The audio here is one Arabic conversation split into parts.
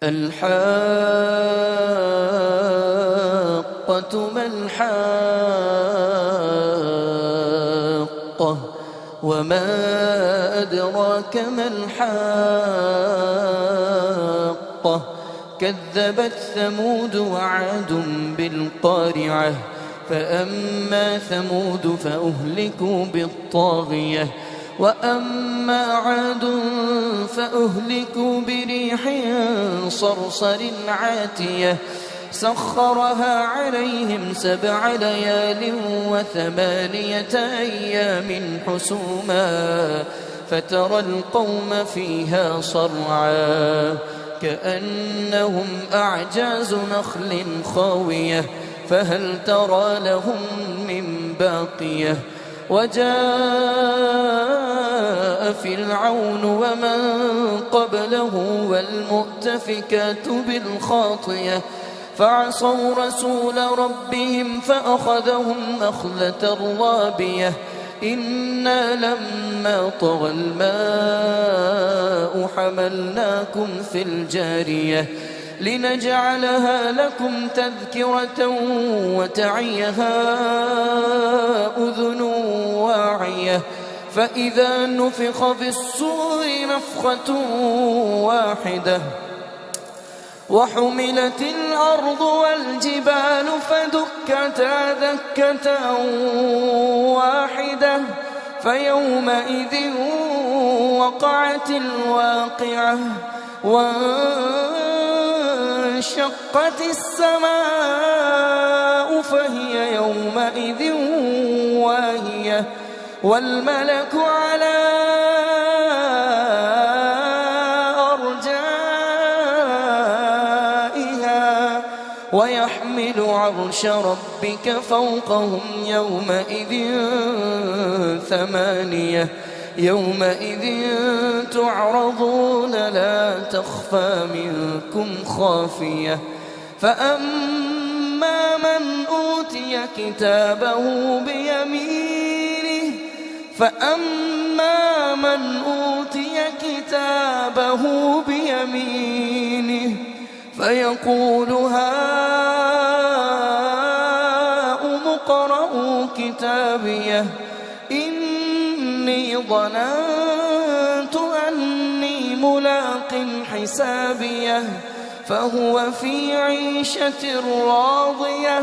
الحاقة ما الحاقة وما أدراك ما الحاقة كذبت ثمود وعاد بالقارعة فأما ثمود فأهلكوا بالطاغية وأما عاد فأهلكوا بريح صرصر عاتية سخرها عليهم 7 ليال و8 أيام حسوما فترى القوم فيها صرعا كأنهم أعجاز نخل خاوية فهل ترى لهم من باقية وجاء فرعون ومن قبله والمؤتفكات بالخاطية فعصوا رسول ربهم فأخذهم أخذة رابية إنا لما طغى الماء حملناكم في الجارية لنجعلها لكم تذكرة وتعيها أذن واعية فإذا نفخ في الصور نفخة واحدة وحملت الأرض والجبال فدكتا دكة واحدة فيومئذ وقعت الواقعة وانشقت السماء فهي يومئذ واهية والملك على أرجائها ويحمل عرش ربك فوقهم يومئذ 8 يومئذ تعرضون لا تخفى منكم خافية فأما من أوتي كتابه بيمينه فيقول هاؤم اقرءوا كتابيه إني ظننت أني ملاق حسابيه فهو في عيشة راضية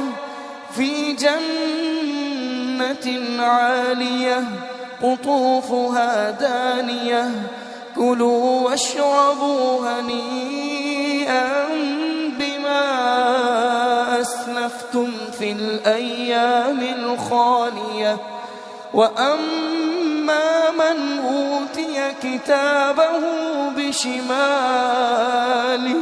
في جنة عالية قطوفها دانية كلوا واشربوا هنيئا بما أسلفتم في الأيام الخالية وأما من أوتي كتابه بشماله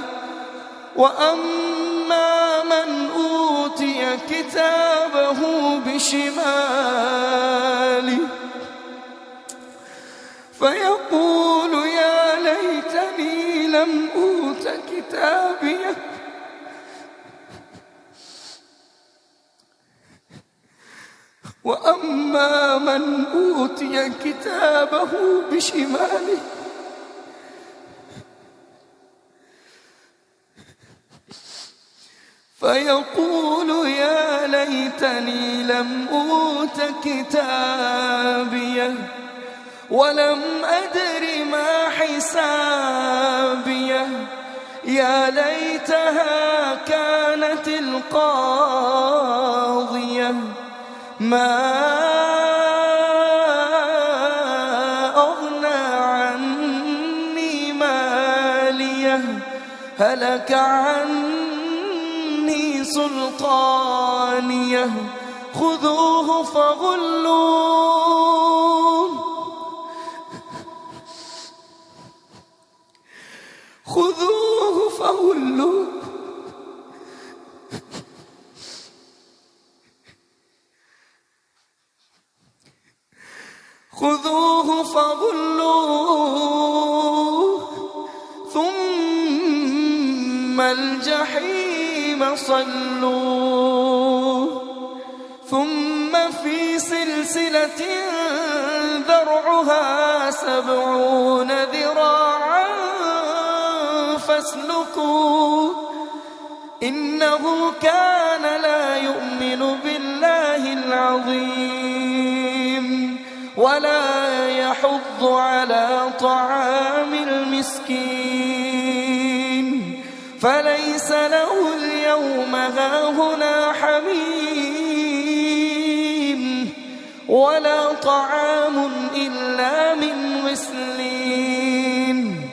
فيقول يا ليتني لم أوت كتابيه وأما من أوتي كتابه بشماله فيقول يا ليتني لم أوت كتابيه ولم أدر ما حسابيه يا ليتها كانت القاضية ما أغنى عني ماليه هلك عني سلطانيه خذوه فغلوه خذوه فغلوه ثم الجحيم صلوه ثم في سلسلة ذرعها 70 ذراعا فاسلكوه إنه كان لا يؤمن بالله العظيم ولا يحض على طعام المسكين فليس له اليوم هاهنا حميم ولا طعام إلا من غسلين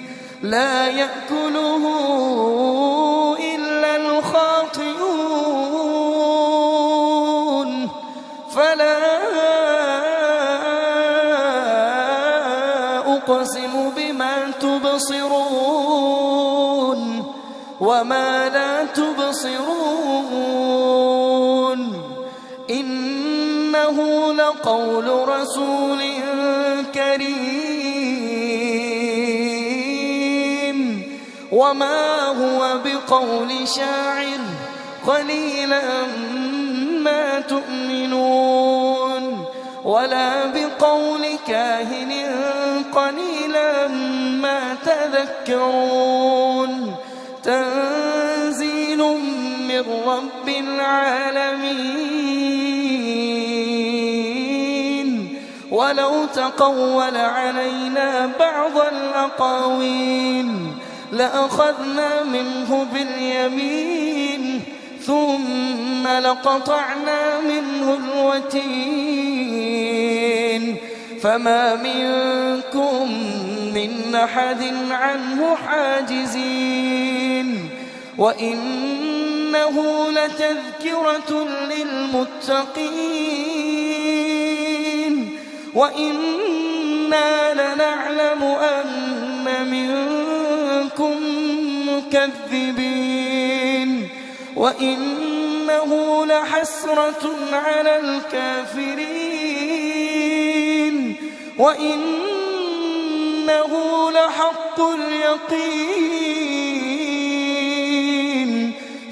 لا يأكله إلا الخاطئون فلا أقسم بما تبصرون وما لا تبصرون إنه لقول رسول كريم وما هو بقول شاعر قليلا ما تؤمنون ولا بقول كاهن قليلا ما تذكرون تنزيل من رب العالمين ولو تقول علينا بعض الأقاويل لأخذنا منه باليمين ثم لقطعنا منه الوتين فما منكم من أحد عنه حاجزين وإنه لتذكرة للمتقين وإنا لنعلم أن منكم مكذبين وإنه لحسرة على الكافرين وإنه لحق اليقين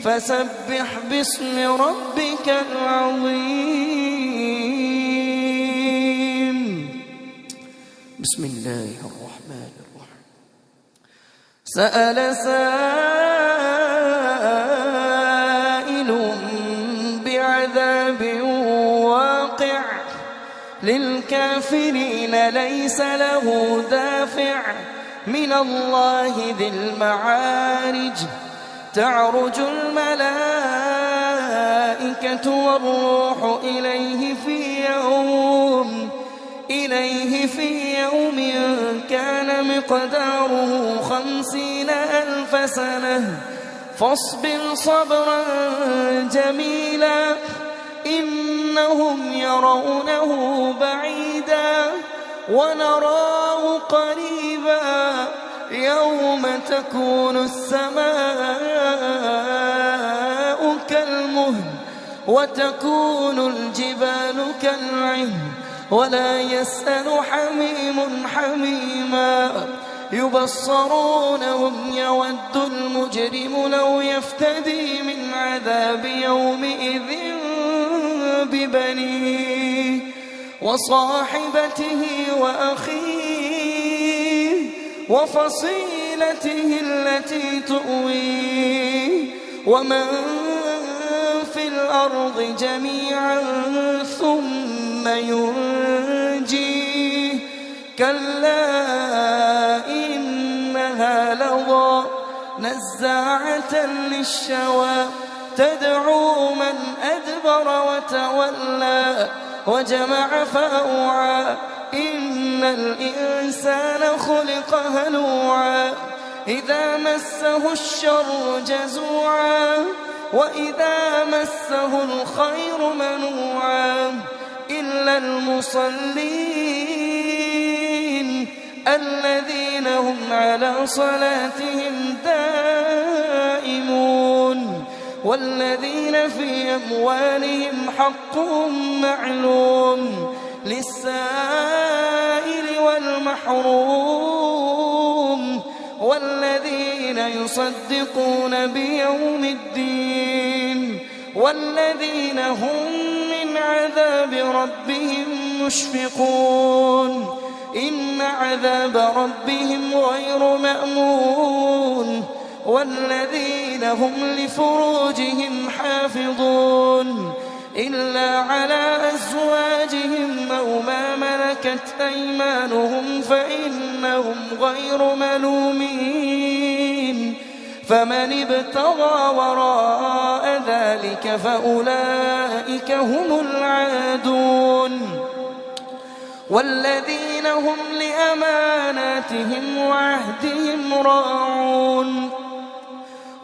فسبح باسم ربك العظيم بسم الله الرحمن الرحيم سأل سائل بعذاب واقع للكافرين ليس له دافع من الله ذي المعارج تعرج الملائكة والروح إليه في يوم كان مقداره 50,000 سنة فاصبر صبرا جميلا إنهم يرونه بعيدا ونراه قريبا يوم تكون السماء كالمهل وتكون الجبال كالعهن ولا يسأل حميم حميما يبصرونهم يود المجرم لو يفتدي من عذاب يومئذ ببنيه وصاحبته وأخيه وفصيلته التي تؤويه ومن في الأرض جميعا ثم ينجيه كلا إنها لظى نزاعة للشوى تدعو من أدبر وتولى وجمع فأوعى إن الإنسان خلق هلوعا إذا مسه الشر جزوعا وإذا مسه الخير منوعا إلا المصلين الذين هم على صلاتهم دائمون والذين في أموالهم حق معلوم للسائل والمحروم والذين يصدقون بيوم الدين والذين هم من عذاب ربهم مشفقون إن عذاب ربهم غير مأمون والذين هم لفروجهم حافظون إلا على أزواجهم أو ما ملكت أيمانهم فإنهم غير ملومين فمن ابتغى وراء ذلك فأولئك هم العادون والذين هم لأماناتهم وعهدهم راعون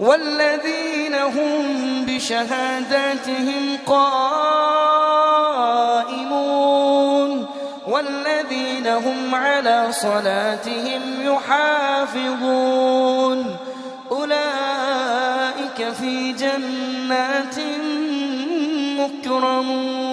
والذين هم بشهاداتهم قائمون والذين هم على صلاتهم يحافظون أولئك في جنات مكرمون